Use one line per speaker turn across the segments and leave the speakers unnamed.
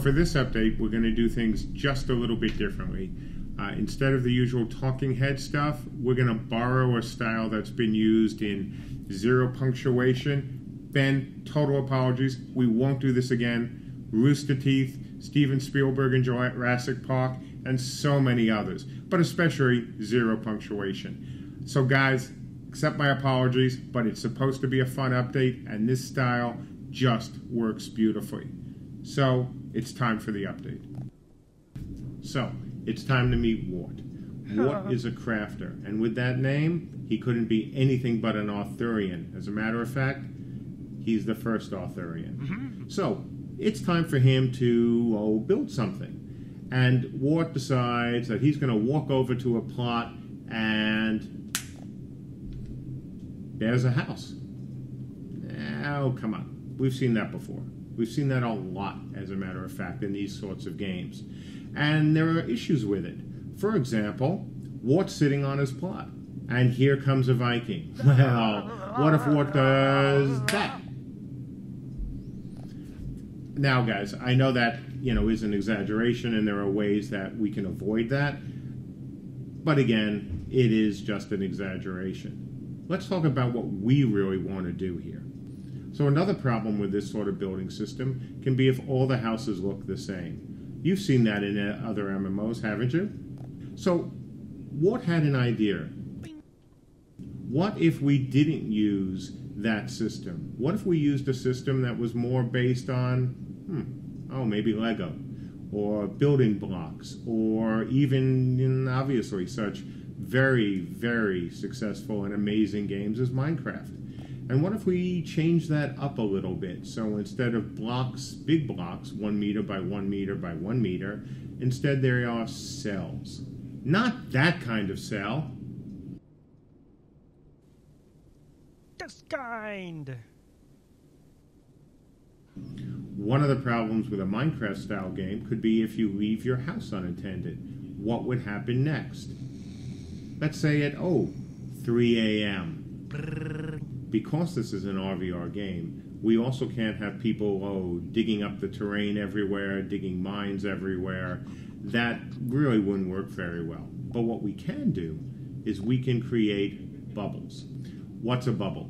for this update, we're going to do things just a little bit differently. Instead of the usual talking head stuff, we're going to borrow a style that's been used in Zero Punctuation. Ben, total apologies. We won't do this again. Rooster Teeth, Steven Spielberg in Jurassic Park, and so many others, but especially Zero Punctuation. So guys, accept my apologies, but it's supposed to be a fun update, and this style just works beautifully. So, it's time for the update. So, it's time to meet Wart. Wart is a crafter, and with that name, he couldn't be anything but an Arthurian. As a matter of fact, he's the first Arthurian. So, it's time for him to build something. And Wart decides that he's going to walk over to a plot, and there's a house. Oh, come on. We've seen that before. We've seen that a lot, as a matter of fact, in these sorts of games. And there are issues with it. For example, Wart's sitting on his plot, and here comes a Viking. Well, what if Wart does that? Now, guys, I know that, is an exaggeration, and there are ways that we can avoid that. But again, it is just an exaggeration. Let's talk about what we really want to do here. So another problem with this sort of building system can be if all the houses look the same. You've seen that in other MMOs, haven't you? So, Wart had an idea. What if we didn't use that system? What if we used a system that was more based on, maybe Lego, or building blocks, or even, obviously, such very, very successful and amazing games as Minecraft? And what if we change that up a little bit? So instead of blocks, big blocks, 1 meter by 1 meter by 1 meter, instead there are cells. Not that kind of cell.
This kind.
One of the problems with a Minecraft-style game could be if you leave your house unattended. What would happen next? Let's say at, 3 a.m. Because this is an RVR game, we also can't have people, digging up the terrain everywhere, digging mines everywhere. That really wouldn't work very well. But what we can do is we can create bubbles. What's a bubble?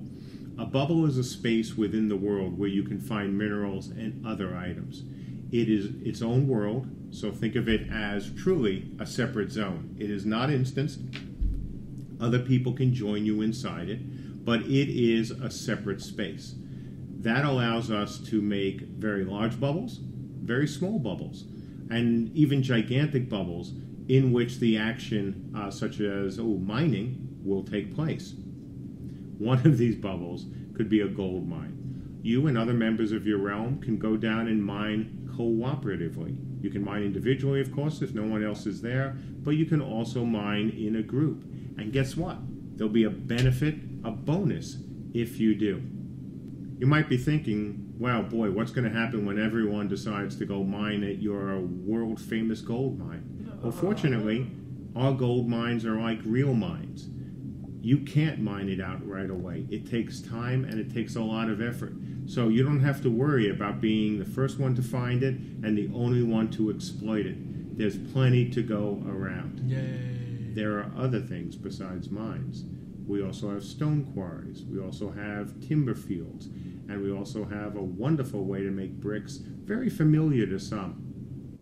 A bubble is a space within the world where you can find minerals and other items. It is its own world, so think of it as truly a separate zone. It is not instanced. Other people can join you inside it, but it is a separate space. That allows us to make very large bubbles, very small bubbles, and even gigantic bubbles in which the action, such as mining, will take place. One of these bubbles could be a gold mine. You and other members of your realm can go down and mine cooperatively. You can mine individually, of course, if no one else is there, but you can also mine in a group. And guess what? There'll be a benefit, a bonus, if you do. You might be thinking, wow, boy, what's going to happen when everyone decides to go mine at your world-famous gold mine? Well, fortunately, our gold mines are like real mines. You can't mine it out right away. It takes time and it takes a lot of effort. So you don't have to worry about being the first one to find it and the only one to exploit it. There's plenty to go around.
Yay.
There are other things besides mines. We also have stone quarries. We also have timber fields. And we also have a wonderful way to make bricks, very familiar to some.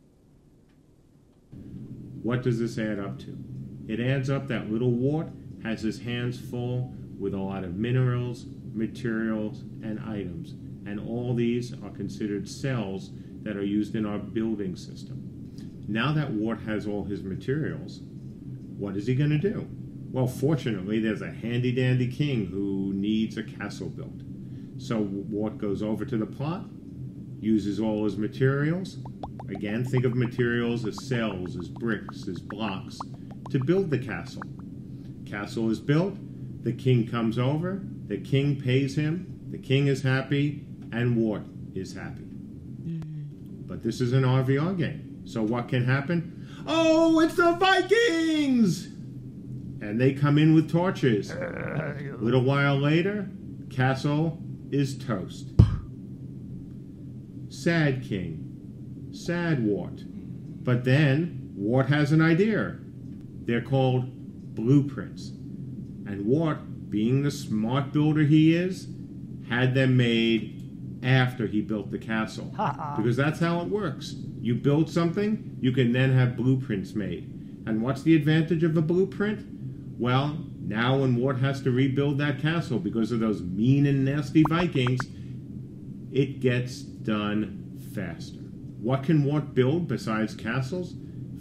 What does this add up to? It adds up that little Wart has his hands full with a lot of minerals, materials, and items. And all these are considered cells that are used in our building system. Now that Wart has all his materials, what is he going to do? Well, fortunately, there's a handy-dandy king who needs a castle built. So Wart goes over to the plot, uses all his materials. Again, think of materials as cells, as bricks, as blocks, to build the castle. Castle is built, the king comes over, the king pays him, the king is happy, and Wart is happy. But this is an RVR game, so what can happen? Oh, it's the Vikings! And they come in with torches. A little while later, castle is toast. Sad king. Sad Wart. But then Wart has an idea. They're called blueprints. And Wart, being the smart builder he is, had them made after he built the castle. Because that's how it works. You build something, you can then have blueprints made. And what's the advantage of a blueprint? Well, now when Wart has to rebuild that castle because of those mean and nasty Vikings, it gets done faster. What can Wart build besides castles?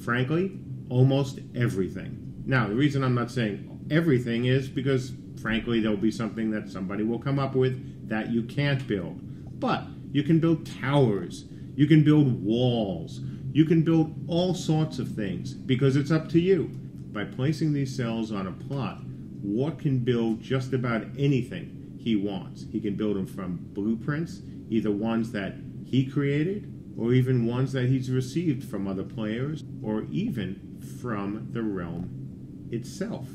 Frankly, almost everything. Now, the reason I'm not saying everything is because, frankly, there'll be something that somebody will come up with that you can't build. But you can build towers, you can build walls, you can build all sorts of things because it's up to you. By placing these cells on a plot, Wart can build just about anything he wants. He can build them from blueprints, either ones that he created, or even ones that he's received from other players, or even from the realm itself.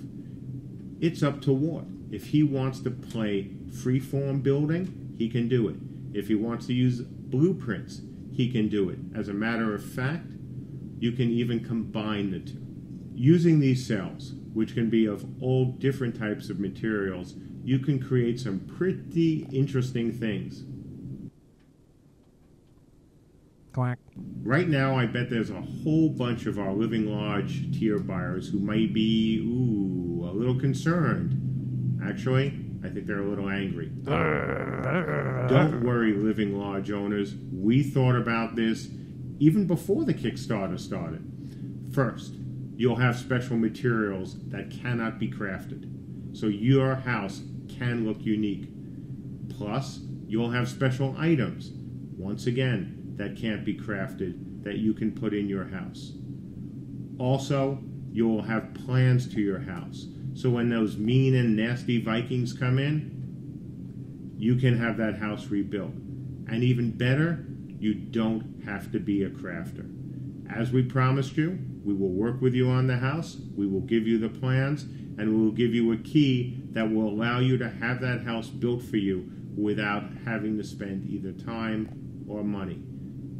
It's up to Wart. If he wants to play freeform building, he can do it. If he wants to use blueprints, he can do it. As a matter of fact, you can even combine the two. Using these cells, which can be of all different types of materials, you can create some pretty interesting things.
Quack.
Right now, I bet there's a whole bunch of our Living Large tier buyers who might be, a little concerned. Actually, I think they're a little angry. Don't worry, Living Large owners. We thought about this even before the Kickstarter started. First, you'll have special materials that cannot be crafted, so your house can look unique. Plus, you'll have special items, once again, that can't be crafted, that you can put in your house. Also, you'll have plans to your house, so when those mean and nasty Vikings come in, you can have that house rebuilt. And even better, you don't have to be a crafter. As we promised you, we will work with you on the house, we will give you the plans, and we will give you a key that will allow you to have that house built for you without having to spend either time or money.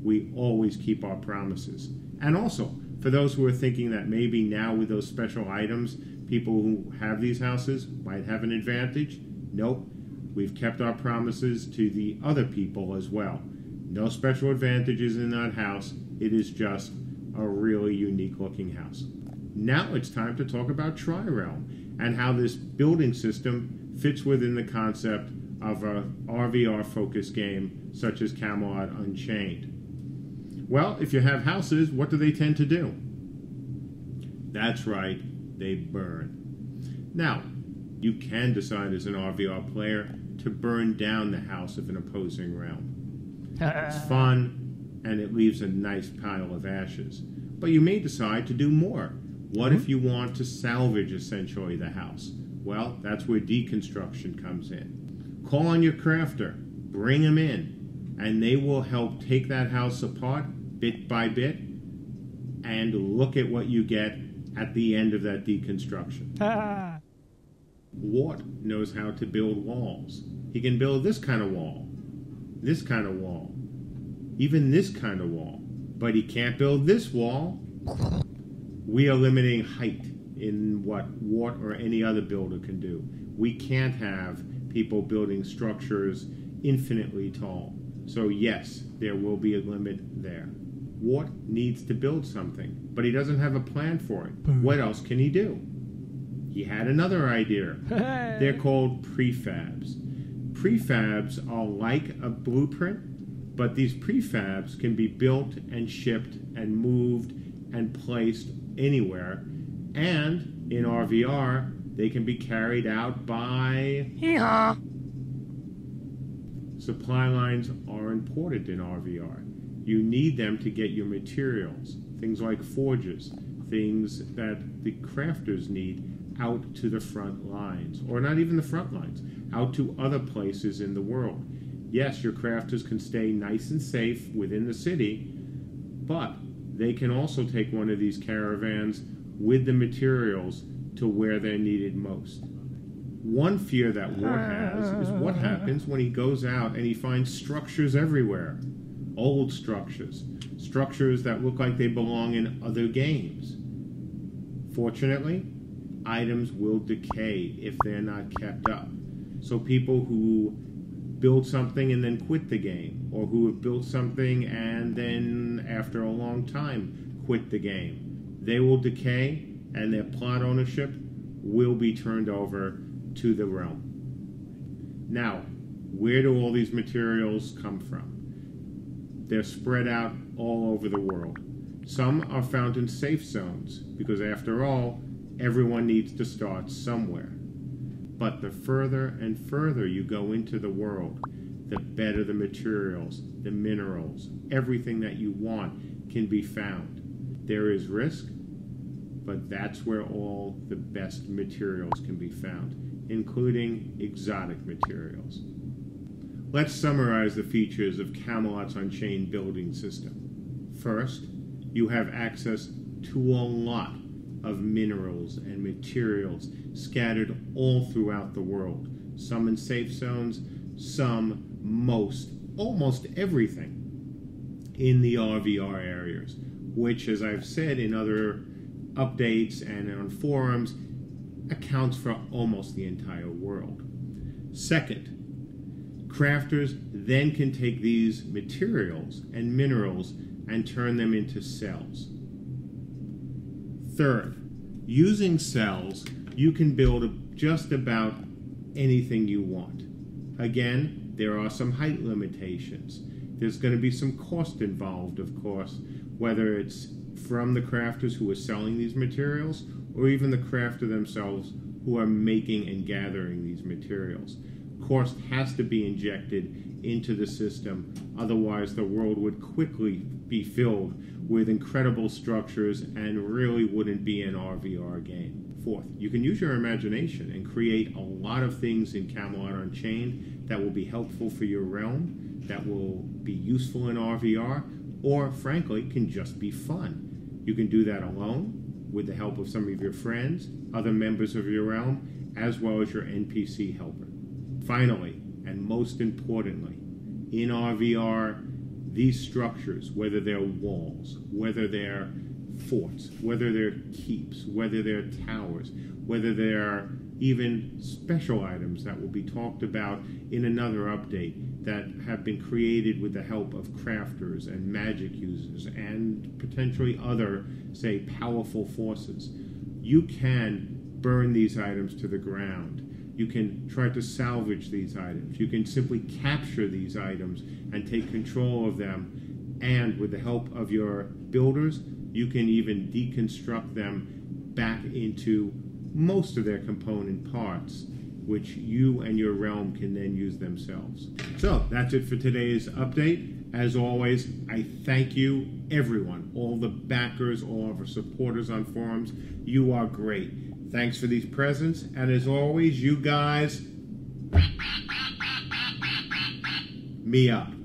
We always keep our promises. And also, for those who are thinking that maybe now with those special items, people who have these houses might have an advantage, nope. We've kept our promises to the other people as well. No special advantages in that house. It is just a really unique looking house. Now it's time to talk about Tri-Realm and how this building system fits within the concept of a RVR focused game such as Camelot Unchained. Well, if you have houses, what do they tend to do? That's right, they burn. Now, you can decide as an RVR player to burn down the house of an opposing realm. It's fun, and it leaves a nice pile of ashes. But you may decide to do more. What if you want to salvage, essentially, the house? Well, that's where deconstruction comes in. Call on your crafter, bring them in, and they will help take that house apart bit by bit and look at what you get at the end of that deconstruction. Wart knows how to build walls. He can build this kind of wall, this kind of wall, even this kind of wall. But he can't build this wall. We are limiting height in what Wart or any other builder can do. We can't have people building structures infinitely tall. So yes, there will be a limit there. Wart needs to build something, but he doesn't have a plan for it. What else can he do? He had another idea. They're called prefabs. Prefabs are like a blueprint, but these prefabs can be built and shipped and moved and placed anywhere. And in RVR, they can be carried out by... Supply lines are important in RVR. You need them to get your materials, things like forges, things that the crafters need out to the front lines, or not even the front lines, out to other places in the world. Yes, your crafters can stay nice and safe within the city, but they can also take one of these caravans with the materials to where they're needed most. One fear that Wart has is what happens when he goes out and he finds structures everywhere. old structures, structures that look like they belong in other games. Fortunately, items will decay if they're not kept up. So people who build something and then quit the game, or who have built something and then after a long time quit the game, they will decay and their plot ownership will be turned over to the realm. Now, where do all these materials come from? They're spread out all over the world. Some are found in safe zones, because after all, everyone needs to start somewhere. But the further and further you go into the world, the better the materials, the minerals, everything that you want can be found. There is risk, but that's where all the best materials can be found, including exotic materials. Let's summarize the features of Camelot's Unchained building system. First, you have access to a lot of minerals and materials scattered all throughout the world. Some in safe zones, some, almost everything in the RVR areas, which, as I've said in other updates and on forums, accounts for almost the entire world. Second, crafters then can take these materials and minerals and turn them into cells. Third, using cells, you can build just about anything you want. Again, there are some height limitations. There's going to be some cost involved, of course, whether it's from the crafters who are selling these materials or even the crafter themselves who are making and gathering these materials. Cost has to be injected into the system, otherwise the world would quickly be filled with incredible structures and really wouldn't be an RVR game. Fourth, you can use your imagination and create a lot of things in Camelot Unchained that will be helpful for your realm, that will be useful in RVR, or frankly, can just be fun. You can do that alone, with the help of some of your friends, other members of your realm, as well as your NPC helper. Finally, and most importantly, in RVR, these structures, whether they're walls, whether they're forts, whether they're keeps, whether they're towers, whether they're even special items that will be talked about in another update that have been created with the help of crafters and magic users and potentially other, say, powerful forces. You can burn these items to the ground. You can try to salvage these items. You can simply capture these items and take control of them. And with the help of your builders, you can even deconstruct them back into most of their component parts, which you and your realm can then use themselves. So that's it for today's update. As always, I thank you, everyone, all the backers, all of our supporters on forums. You are great. Thanks for these presents, and as always, you guys, me up.